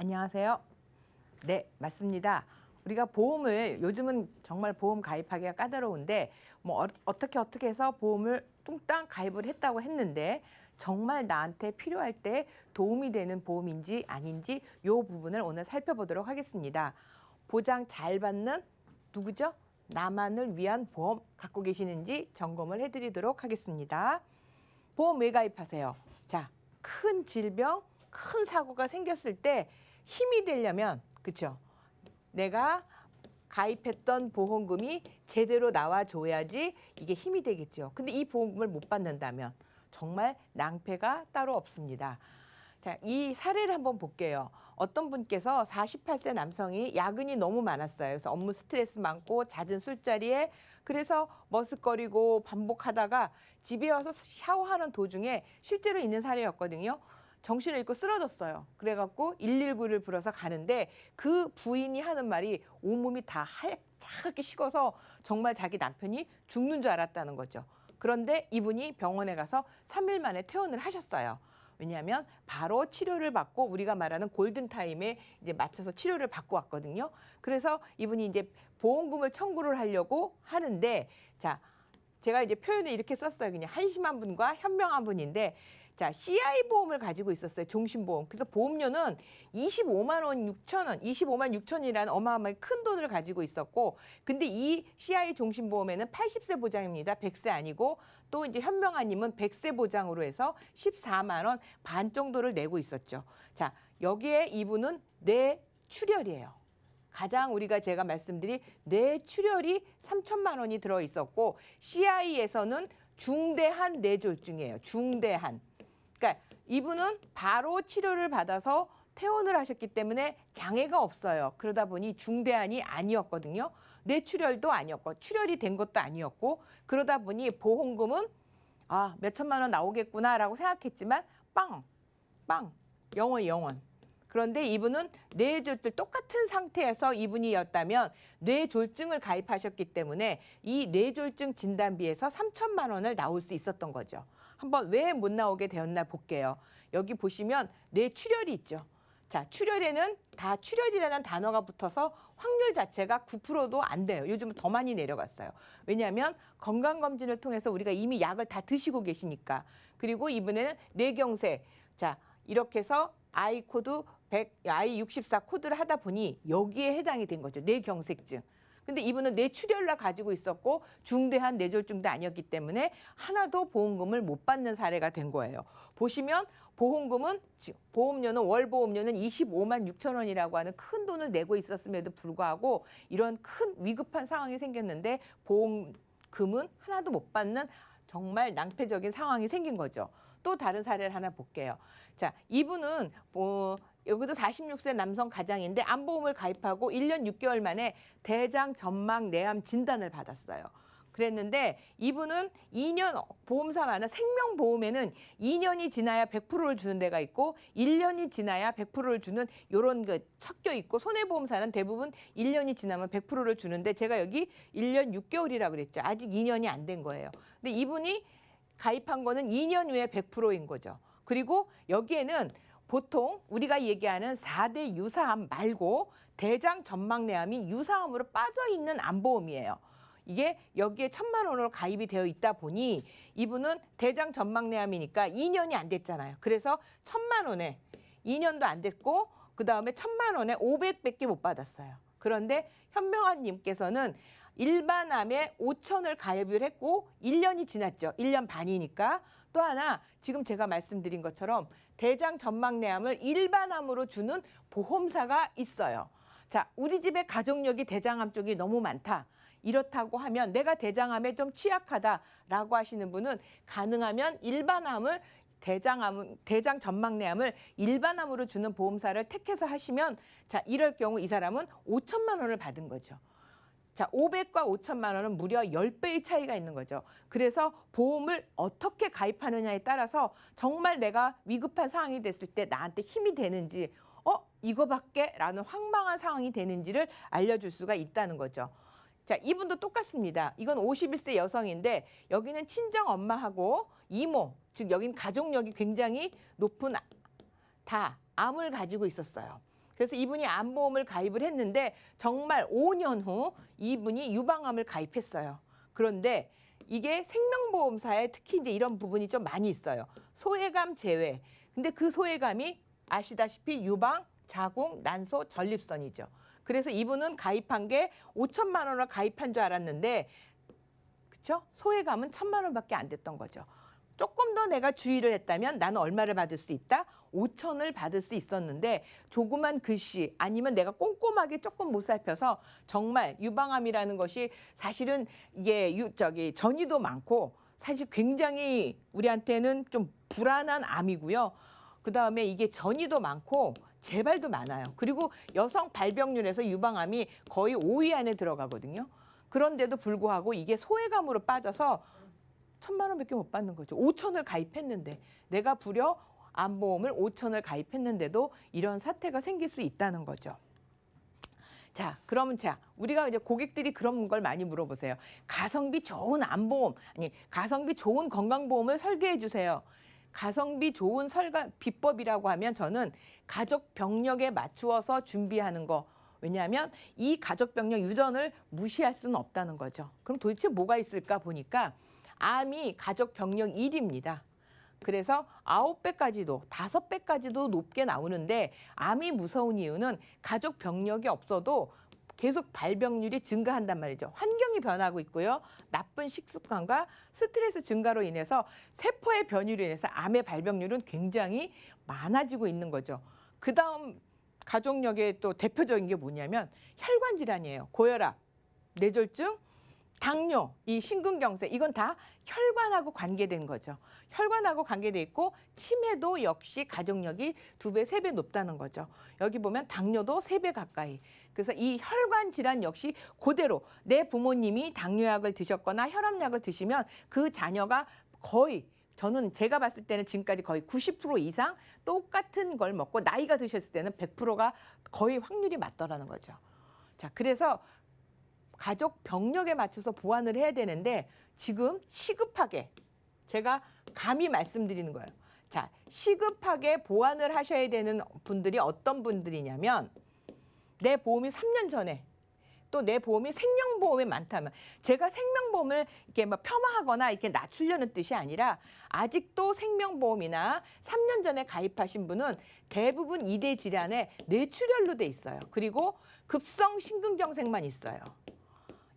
안녕하세요. 네, 맞습니다. 우리가 보험을 요즘은 정말 보험 가입하기가 까다로운데 뭐 어떻게 해서 보험을 뚱땅 가입을 했다고 했는데 정말 나한테 필요할 때 도움이 되는 보험인지 아닌지 이 부분을 오늘 살펴보도록 하겠습니다. 보장 잘 받는 누구죠? 나만을 위한 보험 갖고 계시는지 점검을 해드리도록 하겠습니다. 보험 왜 가입하세요? 자, 큰 질병, 큰 사고가 생겼을 때 힘이 되려면, 그렇죠? 내가 가입했던 보험금이 제대로 나와줘야지 이게 힘이 되겠죠. 근데 이 보험금을 못 받는다면 정말 낭패가 따로 없습니다. 자, 이 사례를 한번 볼게요. 어떤 분께서 48세 남성이 야근이 너무 많았어요. 그래서 업무 스트레스 많고 잦은 술자리에 그래서 머쓱거리고 반복하다가 집에 와서 샤워하는 도중에 실제로 있는 사례였거든요. 정신을 잃고 쓰러졌어요. 그래갖고 119를 불러서 가는데 그 부인이 하는 말이 온몸이 다 하얗게 식어서 정말 자기 남편이 죽는 줄 알았다는 거죠. 그런데 이분이 병원에 가서 3일 만에 퇴원을 하셨어요. 왜냐하면 바로 치료를 받고 우리가 말하는 골든타임에 이제 맞춰서 치료를 받고 왔거든요. 그래서 이분이 이제 보험금을 청구를 하려고 하는데 자, 제가 이제 표현을 이렇게 썼어요. 그냥 한심한 분과 현명한 분인데 자, CI 보험을 가지고 있었어요. 종신보험. 그래서 보험료는 25만 원 6천 원, 25만 6천이라는 어마어마하게 큰 돈을 가지고 있었고 근데 이 CI 종신보험에는 80세 보장입니다. 100세 아니고 또 이제 현명한님은 100세 보장으로 해서 14만 원 반 정도를 내고 있었죠. 자, 여기에 이분은 뇌출혈이에요. 가장 우리가 제가 말씀드린 뇌출혈이 3천만 원이 들어 있었고 CI에서는 중대한 뇌졸중이에요. 중대한. 그러니까 이분은 바로 치료를 받아서 퇴원을 하셨기 때문에 장애가 없어요. 그러다 보니 중대한이 아니었거든요. 뇌출혈도 아니었고 출혈이 된 것도 아니었고 그러다 보니 보험금은 몇 천만 원 나오겠구나라고 생각했지만 빵, 영원. 그런데 이분은 뇌졸중 똑같은 상태에서 이분이었다면 뇌졸중을 가입하셨기 때문에 이 뇌졸중 진단비에서 3천만 원을 나올 수 있었던 거죠. 한번 왜 못 나오게 되었나 볼게요. 여기 보시면 뇌출혈이 있죠. 자, 출혈에는 다 출혈이라는 단어가 붙어서 확률 자체가 9%도 안 돼요. 요즘은 더 많이 내려갔어요. 왜냐하면 건강검진을 통해서 우리가 이미 약을 다 드시고 계시니까. 그리고 이번에는 뇌경색. 자, 이렇게 해서 I 코드 100, I64 코드를 하다 보니 여기에 해당이 된 거죠. 뇌경색증. 근데 이분은 뇌출혈을 가지고 있었고 중대한 뇌졸중도 아니었기 때문에 하나도 보험금을 못 받는 사례가 된 거예요. 보시면 보험금은 보험료는 월보험료는 25만 6천 원이라고 하는 큰 돈을 내고 있었음에도 불구하고 이런 큰 위급한 상황이 생겼는데 보험금은 하나도 못 받는 정말 낭패적인 상황이 생긴 거죠. 또 다른 사례를 하나 볼게요. 자, 이분은 여기도 46세 남성 가장인데 암보험을 가입하고 1년 6개월 만에 대장 점막 내암 진단을 받았어요. 그랬는데 이분은 2년 보험사마다 생명보험에는 2년이 지나야 100%를 주는 데가 있고 1년이 지나야 100%를 주는 요런 그 섞여 있고 손해보험사는 대부분 1년이 지나면 100%를 주는데 제가 여기 1년 6개월이라고 그랬죠. 아직 2년이 안 된 거예요. 근데 이분이 가입한 거는 2년 후에 100%인 거죠. 그리고 여기에는 보통 우리가 얘기하는 4대 유사암 말고 대장 점막내암이 유사암으로 빠져 있는 암보험이에요. 이게 여기에 1,000만 원으로 가입이 되어 있다 보니 이분은 대장 점막내암이니까 2년이 안 됐잖아요. 그래서 1,000만 원에 2년도 안 됐고 그다음에 1,000만 원에 500밖에 못 받았어요. 그런데 현명한 님께서는 일반암에 5천을 가입을 했고 1년이 지났죠. 1년 반이니까. 또 하나 지금 제가 말씀드린 것처럼 대장 점막내암을 일반암으로 주는 보험사가 있어요. 자, 우리 집에 가족력이 대장암 쪽이 너무 많다. 이렇다고 하면 내가 대장암에 좀 취약하다라고 하시는 분은 가능하면 일반암을 대장 점막내암을 일반암으로 주는 보험사를 택해서 하시면 자, 이럴 경우 이 사람은 5천만 원을 받은 거죠. 자, 500과 5천만 원은 무려 10배의 차이가 있는 거죠. 그래서 보험을 어떻게 가입하느냐에 따라서 정말 내가 위급한 상황이 됐을 때 나한테 힘이 되는지 이거밖에? 라는 황망한 상황이 되는지를 알려줄 수가 있다는 거죠. 자, 이분도 똑같습니다. 이건 51세 여성인데 여기는 친정 엄마하고 이모, 즉 여긴 가족력이 굉장히 높은 암을 가지고 있었어요. 그래서 이분이 암보험을 가입을 했는데 정말 5년 후 이분이 유방암을 가입했어요. 그런데 이게 생명보험사에 특히 이제 이런 부분이 좀 많이 있어요. 소외감 제외. 근데 그 소외감이 아시다시피 유방, 자궁, 난소, 전립선이죠. 그래서 이분은 가입한 게 5천만 원을 가입한 줄 알았는데 그렇죠? 소외감은 1,000만 원밖에 안 됐던 거죠. 조금 더 내가 주의를 했다면 나는 얼마를 받을 수 있다? 5천을 받을 수 있었는데 조그만 글씨 아니면 내가 꼼꼼하게 조금 못 살펴서 정말 유방암이라는 것이 사실은 이게 전이도 많고 사실 굉장히 우리한테는 좀 불안한 암이고요. 그다음에 이게 전이도 많고 재발도 많아요. 그리고 여성 발병률에서 유방암이 거의 5위 안에 들어가거든요. 그런데도 불구하고 이게 소외감으로 빠져서 1,000만 원밖에 못 받는 거죠. 5천을 가입했는데 내가 불여 암보험을 5천을 가입했는데도 이런 사태가 생길 수 있다는 거죠. 자, 그러면 우리가 이제 고객들이 그런 걸 많이 물어보세요. 가성비 좋은 암보험, 아니 가성비 좋은 건강보험을 설계해 주세요. 가성비 좋은 비법이라고 하면 저는 가족 병력에 맞추어서 준비하는 거. 왜냐하면 이 가족 병력 유전을 무시할 수는 없다는 거죠. 그럼 도대체 뭐가 있을까 보니까 암이 가족 병력 1입니다. 그래서 9배까지도 5배까지도 높게 나오는데 암이 무서운 이유는 가족 병력이 없어도 계속 발병률이 증가한단 말이죠. 환경이 변하고 있고요. 나쁜 식습관과 스트레스 증가로 인해서 세포의 변이로 인해서 암의 발병률은 굉장히 많아지고 있는 거죠. 그다음 가족력의 또 대표적인 게 뭐냐면 혈관 질환이에요. 고혈압, 뇌졸중, 당뇨, 이 심근경색 이건 다 혈관하고 관계된 거죠. 혈관하고 관계돼 있고 치매도 역시 가족력이 2배, 3배 높다는 거죠. 여기 보면 당뇨도 3배 가까이. 그래서 이 혈관 질환 역시 그대로 내 부모님이 당뇨약을 드셨거나 혈압약을 드시면 그 자녀가 거의 저는 제가 봤을 때는 지금까지 거의 90% 이상 똑같은 걸 먹고 나이가 드셨을 때는 100%가 거의 확률이 맞더라는 거죠. 자, 그래서 가족 병력에 맞춰서 보완을 해야 되는데 지금 시급하게 제가 감히 말씀드리는 거예요. 자, 시급하게 보완을 하셔야 되는 분들이 어떤 분들이냐면 내 보험이 3년 전에 또 내 보험이 생명보험에 많다면 제가 생명보험을 이렇게 막 폄하하거나 이렇게 낮추려는 뜻이 아니라 아직도 생명보험이나 3년 전에 가입하신 분은 대부분 2대 질환에 뇌출혈로 돼 있어요. 그리고 급성 심근경색만 있어요.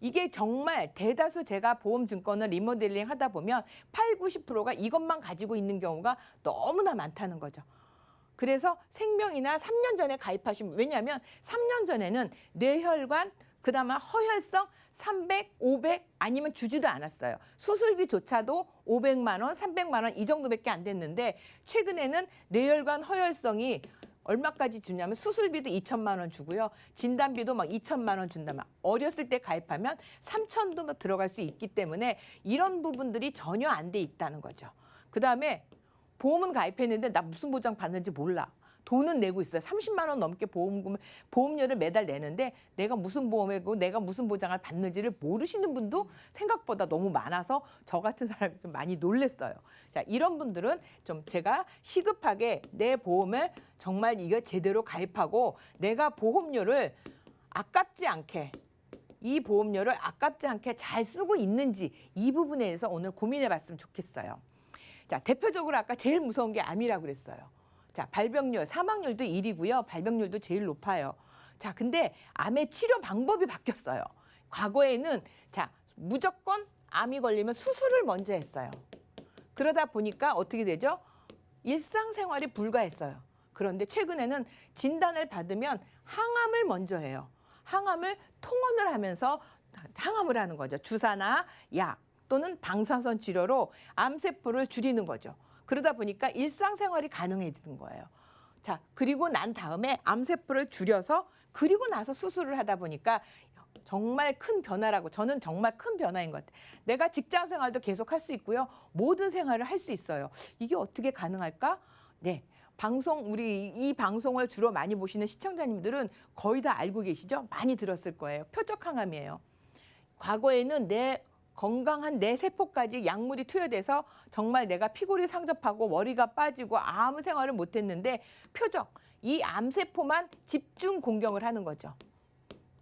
이게 정말 대다수 제가 보험증권을 리모델링 하다 보면 8, 90%가 이것만 가지고 있는 경우가 너무나 많다는 거죠. 그래서 생명이나 3년 전에 가입하신 분, 왜냐하면 3년 전에는 뇌혈관, 그다음에 허혈성 300, 500 아니면 주지도 않았어요. 수술비조차도 500만 원, 300만 원 이 정도밖에 안 됐는데 최근에는 뇌혈관 허혈성이 얼마까지 주냐면 수술비도 2천만 원 주고요. 진단비도 막 2천만 원 준다면 어렸을 때 가입하면 3천도 들어갈 수 있기 때문에 이런 부분들이 전혀 안 돼 있다는 거죠. 그다음에 보험은 가입했는데 나 무슨 보장 받는지 몰라. 돈은 내고 있어요. 30만 원 넘게 보험료를 매달 내는데 내가 무슨 보험이고 내가 무슨 보장을 받는지를 모르시는 분도 생각보다 너무 많아서 저 같은 사람이 좀 많이 놀랬어요. 자, 이런 분들은 좀 제가 시급하게 내 보험을 정말 이거 제대로 가입하고 내가 보험료를 아깝지 않게 이 보험료를 아깝지 않게 잘 쓰고 있는지 이 부분에 대해서 오늘 고민해 봤으면 좋겠어요. 자, 대표적으로 아까 제일 무서운 게 암이라고 그랬어요. 자, 발병률, 사망률도 1위고요. 발병률도 제일 높아요. 자, 근데 암의 치료 방법이 바뀌었어요. 과거에는 자, 무조건 암이 걸리면 수술을 먼저 했어요. 그러다 보니까 어떻게 되죠? 일상생활이 불가했어요. 그런데 최근에는 진단을 받으면 항암을 먼저 해요. 항암을 통원을 하면서 항암을 하는 거죠. 주사나 약 또는 방사선 치료로 암세포를 줄이는 거죠. 그러다 보니까 일상생활이 가능해지는 거예요. 자, 그리고 난 다음에 암세포를 줄여서 그리고 나서 수술을 하다 보니까 정말 큰 변화라고 저는 정말 큰 변화인 것 같아요. 내가 직장 생활도 계속 할 수 있고요. 모든 생활을 할 수 있어요. 이게 어떻게 가능할까? 네. 우리 이 방송을 주로 많이 보시는 시청자님들은 거의 다 알고 계시죠? 많이 들었을 거예요. 표적항암이에요. 과거에는 내 건강한 내 세포까지 약물이 투여돼서 정말 내가 피골이 상접하고 머리가 빠지고 아무 생활을 못했는데 표적, 이 암세포만 집중 공격을 하는 거죠.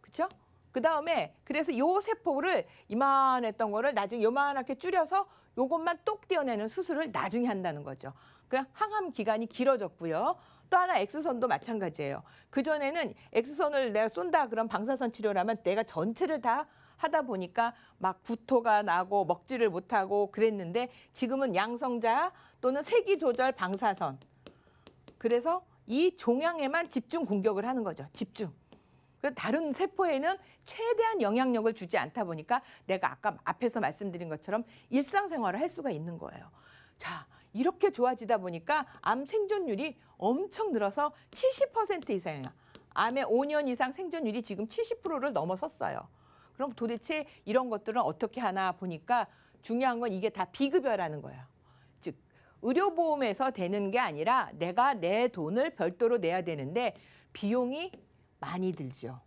그렇죠? 그다음에 그래서 요 세포를 이만했던 거를 나중에 요만하게 줄여서 요것만 똑 떼어내는 수술을 나중에 한다는 거죠. 그냥 항암 기간이 길어졌고요. 또 하나 엑스선도 마찬가지예요. 그전에는 엑스선을 내가 쏜다 그런 방사선 치료라면 내가 전체를 다 하다 보니까 막 구토가 나고 먹지를 못하고 그랬는데 지금은 양성자 또는 세기 조절 방사선. 그래서 이 종양에만 집중 공격을 하는 거죠. 집중. 다른 세포에는 최대한 영향력을 주지 않다 보니까 내가 아까 앞에서 말씀드린 것처럼 일상생활을 할 수가 있는 거예요. 자, 이렇게 좋아지다 보니까 암 생존율이 엄청 늘어서 70% 이상이에요. 암의 5년 이상 생존율이 지금 70%를 넘어섰어요. 그럼 도대체 이런 것들은 어떻게 하나 보니까 중요한 건 이게 다 비급여라는 거예요. 즉, 의료보험에서 되는 게 아니라 내가 내 돈을 별도로 내야 되는데 비용이 많이 들죠.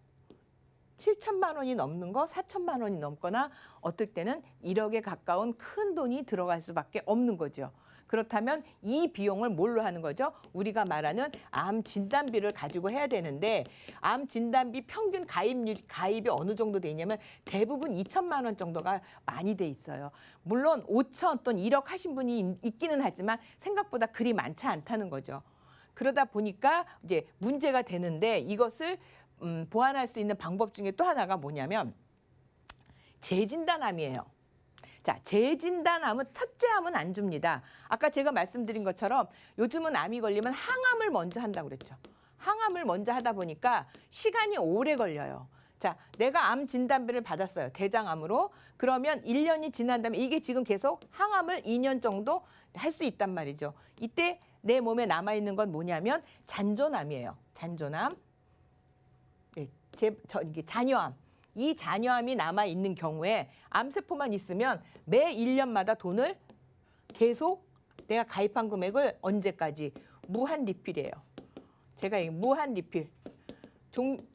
7천만 원이 넘는 거 4천만 원이 넘거나 어떨 때는 1억에 가까운 큰 돈이 들어갈 수밖에 없는 거죠. 그렇다면 이 비용을 뭘로 하는 거죠? 우리가 말하는 암 진단비를 가지고 해야 되는데 암 진단비 평균 가입이 어느 정도 돼 있냐면 대부분 2천만 원 정도가 많이 돼 있어요. 물론 5천 또는 1억 하신 분이 있기는 하지만 생각보다 그리 많지 않다는 거죠. 그러다 보니까 이제 문제가 되는데 이것을 보완할 수 있는 방법 중에 또 하나가 뭐냐면 재진단암이에요. 자, 재진단암은 첫째 암은 안 줍니다. 아까 제가 말씀드린 것처럼 요즘은 암이 걸리면 항암을 먼저 한다고 그랬죠. 항암을 먼저 하다 보니까 시간이 오래 걸려요. 자, 내가 암 진단비를 받았어요. 대장암으로. 그러면 1년이 지난 다음에 이게 지금 계속 항암을 2년 정도 할 수 있단 말이죠. 이때 내 몸에 남아있는 건 뭐냐면 잔존암이에요. 잔존암. 네, 이게 잔여암. 이 잔여암이 남아있는 경우에 암세포만 있으면 매 1년마다 돈을 계속 내가 가입한 금액을 언제까지 무한 리필이에요. 제가 이 무한 리필.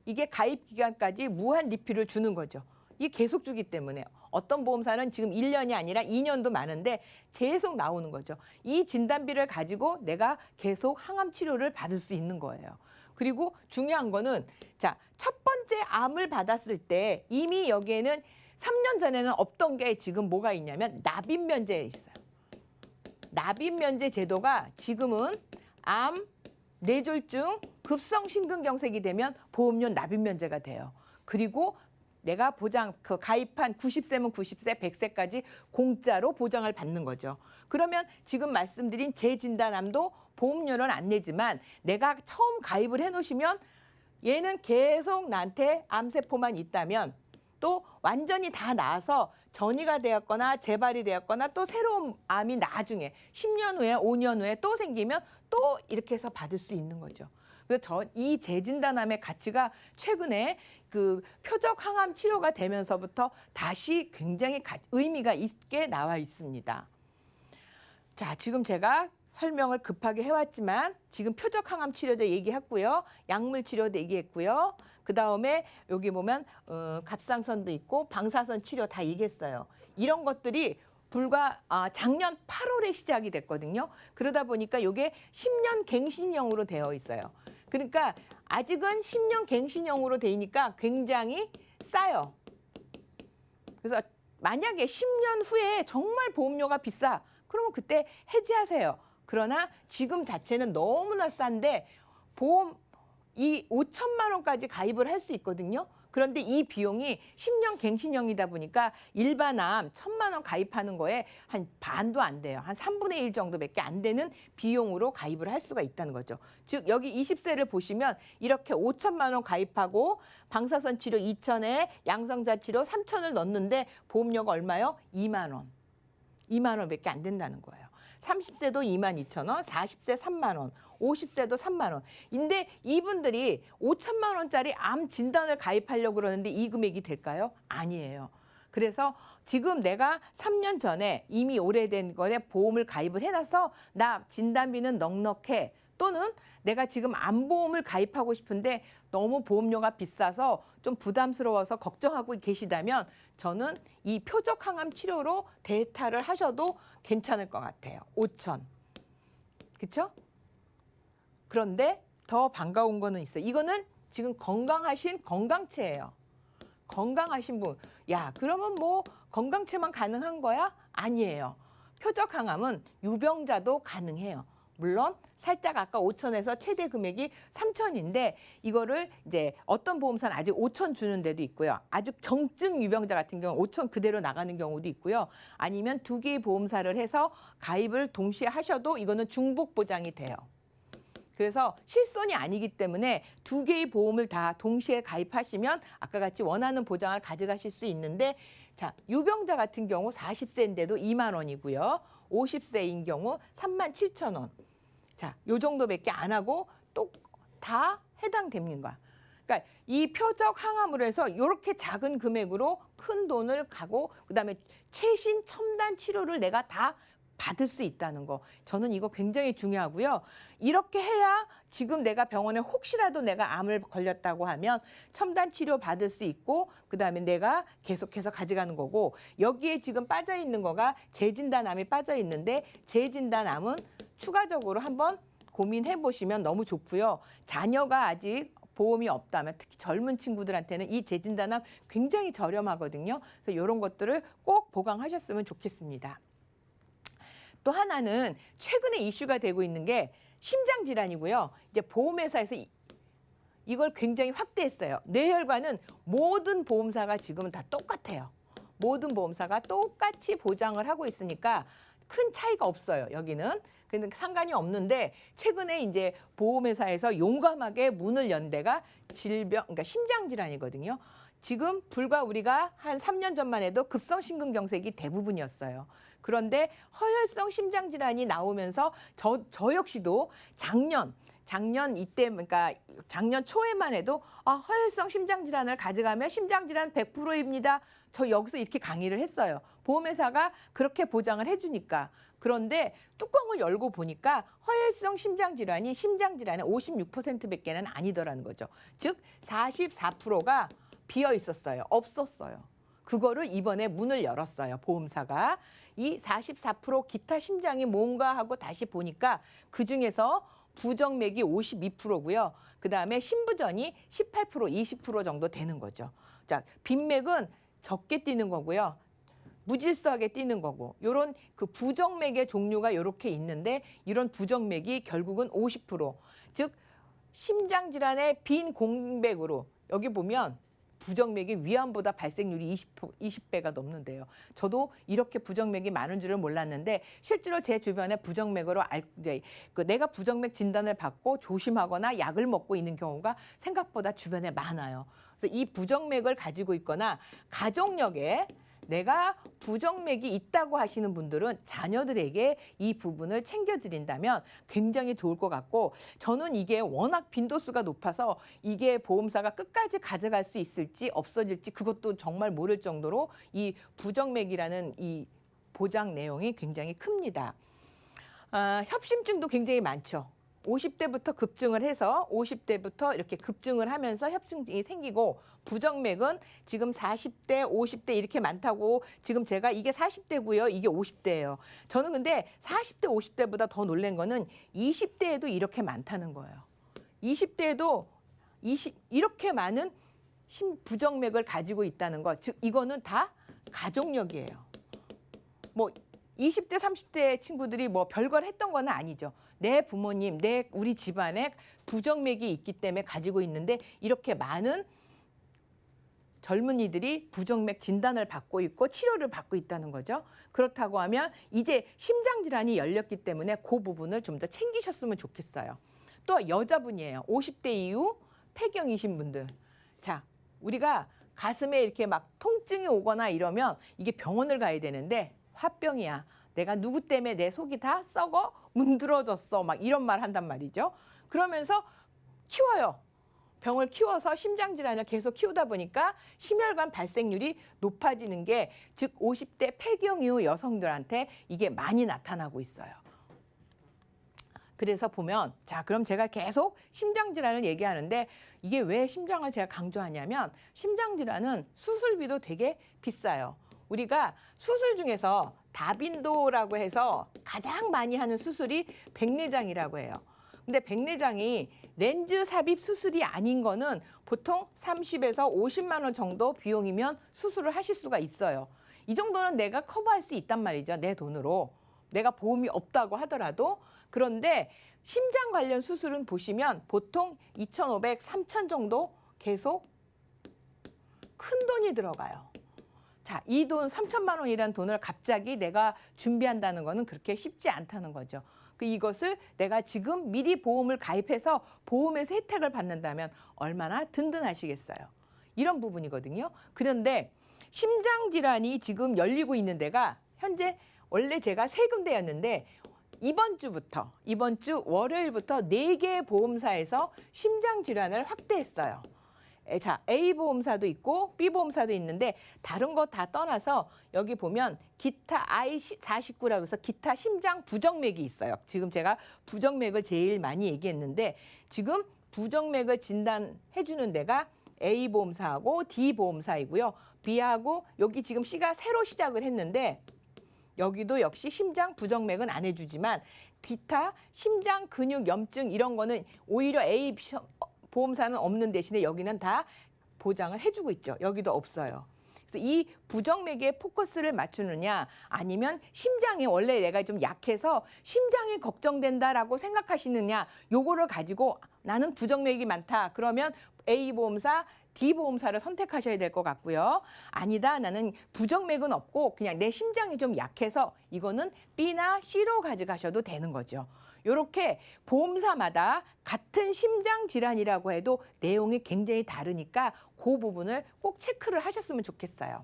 이게 가입 기간까지 무한 리필을 주는 거죠. 이게 계속 주기 때문에 어떤 보험사는 지금 1년이 아니라 2년도 많은데 계속 나오는 거죠. 이 진단비를 가지고 내가 계속 항암 치료를 받을 수 있는 거예요. 그리고 중요한 거는 자, 첫 번째 암을 받았을 때 이미 여기에는 3년 전에는 없던 게 지금 뭐가 있냐면 납입면제 있어요. 납입면제 제도가 지금은 암, 뇌졸중, 급성심근경색이 되면 보험료 납입면제가 돼요. 그리고 내가 가입한 90세면 90세, 100세까지 공짜로 보장을 받는 거죠. 그러면 지금 말씀드린 재진단암도 보험료는 안 내지만 내가 처음 가입을 해놓으시면 얘는 계속 나한테 암세포만 있다면 또 완전히 다 나아서 전이가 되었거나 재발이 되었거나 또 새로운 암이 나중에 10년 후에 5년 후에 또 생기면 또 이렇게 해서 받을 수 있는 거죠. 그래서 이 재진단암의 가치가 최근에 그 표적 항암 치료가 되면서부터 다시 굉장히 의미가 있게 나와 있습니다. 자, 지금 제가 설명을 급하게 해왔지만 지금 표적 항암 치료제 얘기했고요. 약물 치료도 얘기했고요. 그다음에 여기 보면 갑상선도 있고 방사선 치료 다 얘기했어요. 이런 것들이 불과 작년 8월에 시작이 됐거든요. 그러다 보니까 이게 10년 갱신형으로 되어 있어요. 그러니까 아직은 10년 갱신형으로 되니까 굉장히 싸요. 그래서 만약에 10년 후에 정말 보험료가 비싸. 그러면 그때 해지하세요. 그러나 지금 자체는 너무나 싼데 보험 이 5천만 원까지 가입을 할 수 있거든요. 그런데 이 비용이 10년 갱신형이다 보니까 일반암 1,000만 원 가입하는 거에 한 반도 안 돼요. 한 3분의 1 정도밖에 안 되는 비용으로 가입을 할 수가 있다는 거죠. 즉 여기 20세를 보시면 이렇게 5천만 원 가입하고 방사선 치료 2천에 양성자 치료 3천을 넣는데 보험료가 얼마요? 2만 원. 2만 원밖에 안 된다는 거예요. 30세도 22,000원, 40세 3만 원, 50세도 3만 원. 근데 이분들이 5천만 원짜리 암 진단을 가입하려고 그러는데 이 금액이 될까요? 아니에요. 그래서 지금 내가 3년 전에 이미 오래된 거에 보험을 가입을 해놔서 나 진단비는 넉넉해. 또는 내가 지금 암보험을 가입하고 싶은데 너무 보험료가 비싸서 좀 부담스러워서 걱정하고 계시다면 저는 이 표적 항암 치료로 대타를 하셔도 괜찮을 것 같아요. 5천. 그렇죠? 그런데 더 반가운 거는 있어요. 이거는 지금 건강하신 건강체예요. 건강하신 분. 야, 그러면 뭐 건강체만 가능한 거야? 아니에요. 표적 항암은 유병자도 가능해요. 물론 살짝 아까 5천에서 최대 금액이 3천인데 이거를 이제 어떤 보험사는 아직 5천 주는 데도 있고요. 아주 경증 유병자 같은 경우 5천 그대로 나가는 경우도 있고요. 아니면 두 개의 보험사를 해서 가입을 동시에 하셔도 이거는 중복 보장이 돼요. 그래서 실손이 아니기 때문에 두 개의 보험을 다 동시에 가입하시면 아까 같이 원하는 보장을 가져가실 수 있는데 자, 유병자 같은 경우 40세인데도 2만 원이고요. 50세인 경우 3만 7천 원. 자, 요 정도밖에 안 하고 또 다 해당되는 거야. 그러니까 이 표적 항암으로 해서 이렇게 작은 금액으로 큰 돈을 가고 그다음에 최신 첨단 치료를 내가 다 받을 수 있다는 거. 저는 이거 굉장히 중요하고요. 이렇게 해야 지금 내가 병원에 혹시라도 내가 암을 걸렸다고 하면 첨단 치료 받을 수 있고 그다음에 내가 계속해서 가져가는 거고 여기에 지금 빠져 있는 거가 재진단암이 빠져 있는데 재진단암은 추가적으로 한번 고민해 보시면 너무 좋고요. 자녀가 아직 보험이 없다면 특히 젊은 친구들한테는 이 재진단암 굉장히 저렴하거든요. 그래서 이런 것들을 꼭 보강하셨으면 좋겠습니다. 또 하나는 최근에 이슈가 되고 있는 게 심장 질환이고요. 이제 보험회사에서 이걸 굉장히 확대했어요. 뇌혈관은 모든 보험사가 지금은 다 똑같아요. 모든 보험사가 똑같이 보장을 하고 있으니까 큰 차이가 없어요. 여기는. 근데 상관이 없는데 최근에 이제 보험회사에서 용감하게 문을 연 데가 질병, 그러니까 심장 질환이거든요. 지금 불과 우리가 한 3년 전만 해도 급성심근경색이 대부분이었어요. 그런데 허혈성 심장질환이 나오면서 저 역시도 작년 이때 그러니까 작년 초에만 해도 허혈성 심장질환을 가져가면 심장질환 100%입니다. 저 여기서 이렇게 강의를 했어요. 보험회사가 그렇게 보장을 해주니까. 그런데 뚜껑을 열고 보니까 허혈성 심장질환이 심장질환의 56%밖에는 아니더라는 거죠. 즉 44%가 비어 있었어요. 없었어요. 그거를 이번에 문을 열었어요. 보험사가. 이 44% 기타 심장이 뭔가 하고 다시 보니까 그중에서 부정맥이 52%고요. 그다음에 심부전이 18%, 20% 정도 되는 거죠. 자, 빈맥은 적게 뛰는 거고요. 무질서하게 뛰는 거고. 요런 그 부정맥의 종류가 이렇게 있는데 이런 부정맥이 결국은 50%. 즉 심장 질환의 빈 공백으로 여기 보면 부정맥이 위암보다 발생률이 20배가 넘는데요. 저도 이렇게 부정맥이 많은 줄을 몰랐는데 실제로 제 주변에 부정맥으로 이제 내가 부정맥 진단을 받고 조심하거나 약을 먹고 있는 경우가 생각보다 주변에 많아요. 그래서 이 부정맥을 가지고 있거나 가족력에 내가 부정맥이 있다고 하시는 분들은 자녀들에게 이 부분을 챙겨드린다면 굉장히 좋을 것 같고 저는 이게 워낙 빈도수가 높아서 이게 보험사가 끝까지 가져갈 수 있을지 없어질지 그것도 정말 모를 정도로 이 부정맥이라는 이 보장 내용이 굉장히 큽니다. 협심증도 굉장히 많죠. 50대부터 급증을 해서 50대부터 이렇게 급증을 하면서 협심증이 생기고 부정맥은 지금 40대, 50대 이렇게 많다고 지금 제가 이게 40대고요. 이게 50대예요. 저는 근데 40대, 50대보다 더 놀란 거는 20대에도 이렇게 많다는 거예요. 20대에도 이렇게 많은 부정맥을 가지고 있다는 것. 즉 이거는 다 가족력이에요. 뭐 20대, 30대 친구들이 뭐 별걸 했던 건 아니죠. 내 부모님, 우리 집안에 부정맥이 있기 때문에 가지고 있는데 이렇게 많은 젊은이들이 부정맥 진단을 받고 있고 치료를 받고 있다는 거죠. 그렇다고 하면 이제 심장질환이 열렸기 때문에 그 부분을 좀 더 챙기셨으면 좋겠어요. 또 여자분이에요. 50대 이후 폐경이신 분들. 자, 우리가 가슴에 이렇게 막 통증이 오거나 이러면 이게 병원을 가야 되는데 화병이야. 내가 누구 때문에 내 속이 다 썩어 문드러졌어. 막 이런 말 한단 말이죠. 그러면서 키워요. 병을 키워서 심장질환을 계속 키우다 보니까 심혈관 발생률이 높아지는 게 즉 50대 폐경 이후 여성들한테 이게 많이 나타나고 있어요. 그래서 보면 자 그럼 제가 계속 심장질환을 얘기하는데 이게 왜 심장을 제가 강조하냐면 심장질환은 수술비도 되게 비싸요. 우리가 수술 중에서 다빈도라고 해서 가장 많이 하는 수술이 백내장이라고 해요. 근데 백내장이 렌즈 삽입 수술이 아닌 거는 보통 30에서 50만 원 정도 비용이면 수술을 하실 수가 있어요. 이 정도는 내가 커버할 수 있단 말이죠. 내 돈으로. 내가 보험이 없다고 하더라도. 그런데 심장 관련 수술은 보시면 보통 2,500, 3,000 정도 계속 큰 돈이 들어가요. 자, 이 돈 3천만 원이라는 돈을 갑자기 내가 준비한다는 거는 그렇게 쉽지 않다는 거죠. 이것을 내가 지금 미리 보험을 가입해서 보험에서 혜택을 받는다면 얼마나 든든하시겠어요. 이런 부분이거든요. 그런데 심장질환이 지금 열리고 있는 데가 현재 원래 제가 세 군데였는데 이번 주 월요일부터 4개의 보험사에서 심장질환을 확대했어요. 자, A 보험사도 있고 B 보험사도 있는데 다른 거 다 떠나서 여기 보면 기타 I49라고 해서 기타 심장 부정맥이 있어요. 지금 제가 부정맥을 제일 많이 얘기했는데 지금 부정맥을 진단해 주는 데가 A 보험사하고 D 보험사이고요. B하고 여기 지금 C가 새로 시작을 했는데 여기도 역시 심장 부정맥은 안 해주지만 기타 심장 근육 염증 이런 거는 오히려 A 보험사는 없는 대신에 여기는 다 보장을 해주고 있죠. 여기도 없어요. 그래서 이 부정맥에 포커스를 맞추느냐 아니면 심장이 원래 내가 좀 약해서 심장이 걱정된다라고 생각하시느냐 요거를 가지고 나는 부정맥이 많다. 그러면 A 보험사, D 보험사를 선택하셔야 될 것 같고요. 아니다. 나는 부정맥은 없고 그냥 내 심장이 좀 약해서 이거는 B나 C로 가져가셔도 되는 거죠. 이렇게 보험사마다 같은 심장 질환이라고 해도 내용이 굉장히 다르니까 그 부분을 꼭 체크를 하셨으면 좋겠어요.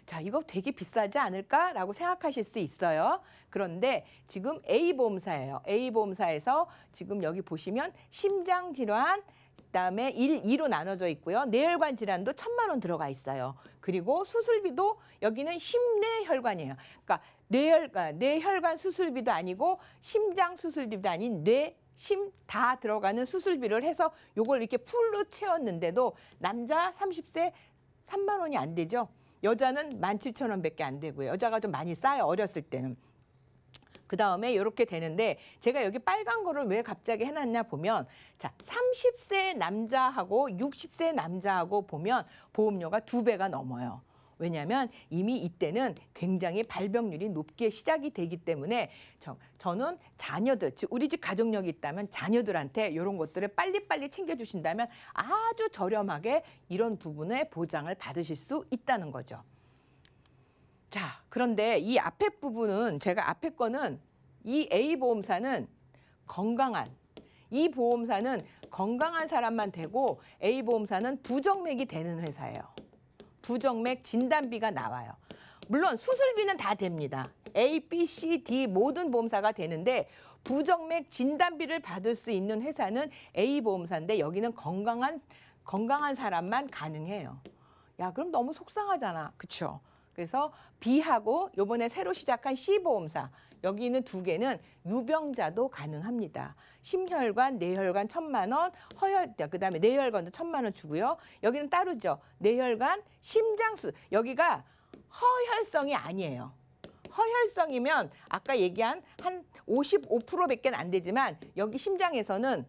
자, 이거 되게 비싸지 않을까라고 생각하실 수 있어요. 그런데 지금 A 보험사예요. A 보험사에서 지금 여기 보시면 심장 질환 그다음에 1, 2로 나눠져 있고요. 뇌혈관 질환도 1,000만 원 들어가 있어요. 그리고 수술비도 여기는 심뇌혈관이에요. 그러니까 뇌혈관 수술비도 아니고 심장 수술비도 아닌 심 다 들어가는 수술비를 해서 요걸 이렇게 풀로 채웠는데도 남자 30세 3만 원이 안 되죠. 여자는 17,000원밖에 안 되고요. 여자가 좀 많이 싸요. 어렸을 때는. 그다음에 이렇게 되는데 제가 여기 빨간 거를 왜 갑자기 해놨냐 보면 자 30세 남자하고 60세 남자하고 보면 보험료가 2배가 넘어요. 왜냐하면 이미 이때는 굉장히 발병률이 높게 시작이 되기 때문에 저는 자녀들, 즉 우리 집 가족력이 있다면 자녀들한테 이런 것들을 빨리빨리 챙겨주신다면 아주 저렴하게 이런 부분에 보장을 받으실 수 있다는 거죠. 자, 그런데 이 앞에 부분은 제가 앞에 거는 이 A 보험사는 이 보험사는 건강한 사람만 되고 A 보험사는 부정맥이 되는 회사예요. 부정맥 진단비가 나와요. 물론 수술비는 다 됩니다. A, B, C, D 모든 보험사가 되는데 부정맥 진단비를 받을 수 있는 회사는 A 보험사인데 여기는 건강한 사람만 가능해요. 야, 그럼 너무 속상하잖아. 그렇죠? 그래서 B하고 요번에 새로 시작한 C 보험사 여기 있는 2개는 유병자도 가능합니다. 심혈관, 뇌혈관 1,000만 원, 그다음에 뇌혈관도 1,000만 원 주고요. 여기는 따로죠. 뇌혈관, 심장수 여기가 허혈성이 아니에요. 허혈성이면 아까 얘기한 한 55%밖에 안 되지만 여기 심장에서는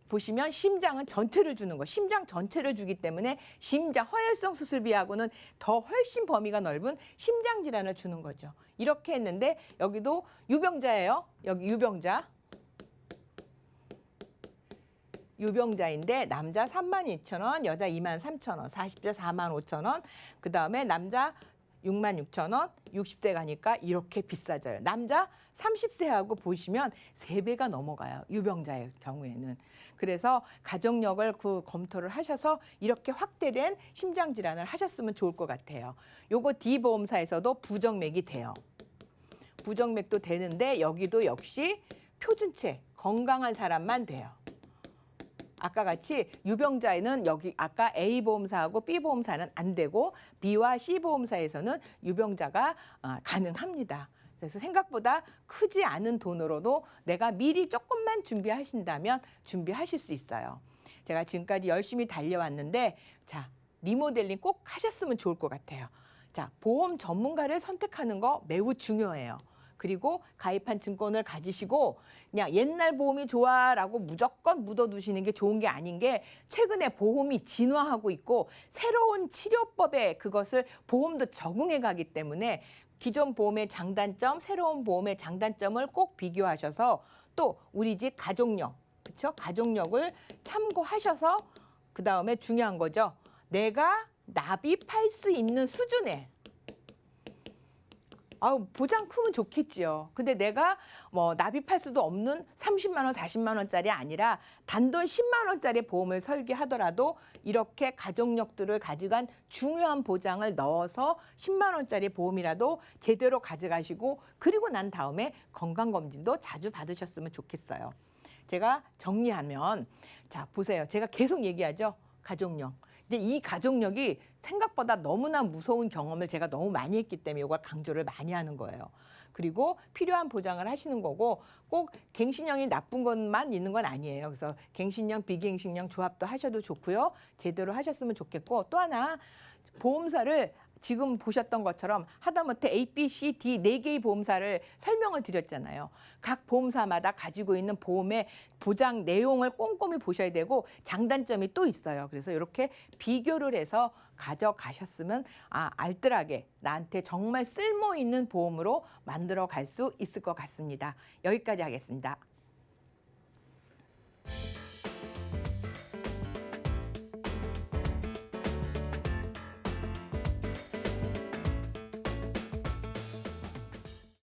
보시면 심장은 전체를 주는 거, 심장 전체를 주기 때문에 심장 허혈성 수술비하고는 더 훨씬 범위가 넓은 심장 질환을 주는 거죠. 이렇게 했는데 여기도 유병자예요. 여기 유병자인데 남자 32,000원, 여자 23,000원, 40대 45,000원, 그다음에 남자 66,000원, 60대 가니까 이렇게 비싸져요. 남자 30세하고 보시면 3배가 넘어가요. 유병자의 경우에는. 그래서 가족력을 검토를 하셔서 이렇게 확대된 심장질환을 하셨으면 좋을 것 같아요. 요거 D보험사에서도 부정맥이 돼요. 부정맥도 되는데 여기도 역시 표준체, 건강한 사람만 돼요. 아까 같이 유병자에는 여기 아까 A 보험사하고 B 보험사는 안 되고 B와 C 보험사에서는 유병자가 가능합니다. 그래서 생각보다 크지 않은 돈으로도 내가 미리 조금만 준비하신다면 준비하실 수 있어요. 제가 지금까지 열심히 달려왔는데 자, 리모델링 꼭 하셨으면 좋을 것 같아요. 자, 보험 전문가를 선택하는 거 매우 중요해요. 그리고 가입한 증권을 가지시고 그냥 옛날 보험이 좋아라고 무조건 묻어두시는 게 좋은 게 아닌 게 최근에 보험이 진화하고 있고 새로운 치료법에 그것을 보험도 적응해 가기 때문에 기존 보험의 장단점, 새로운 보험의 장단점을 꼭 비교하셔서 또 우리 집 가족력, 그렇죠? 가족력을 참고하셔서 그다음에 중요한 거죠. 내가 납입할 수 있는 수준에 보장 크면 좋겠지요. 근데 내가 뭐 납입할 수도 없는 30만 원, 40만 원짜리 아니라 단돈 10만 원짜리 보험을 설계하더라도 이렇게 가족력들을 가져간 중요한 보장을 넣어서 10만 원짜리 보험이라도 제대로 가져가시고 그리고 난 다음에 건강검진도 자주 받으셨으면 좋겠어요. 제가 정리하면 자, 보세요. 제가 계속 얘기하죠. 가족력. 근데 이 가족력이 생각보다 너무나 무서운 경험을 제가 너무 많이 했기 때문에 이걸 강조를 많이 하는 거예요. 그리고 필요한 보장을 하시는 거고 꼭 갱신형이 나쁜 것만 있는 건 아니에요. 그래서 갱신형, 비갱신형 조합도 하셔도 좋고요. 제대로 하셨으면 좋겠고 또 하나 보험사를 지금 보셨던 것처럼 하다못해 A, B, C, D 4개의 보험사를 설명을 드렸잖아요. 각 보험사마다 가지고 있는 보험의 보장 내용을 꼼꼼히 보셔야 되고 장단점이 또 있어요. 그래서 이렇게 비교를 해서 가져가셨으면 알뜰하게 나한테 정말 쓸모 있는 보험으로 만들어 갈 수 있을 것 같습니다. 여기까지 하겠습니다.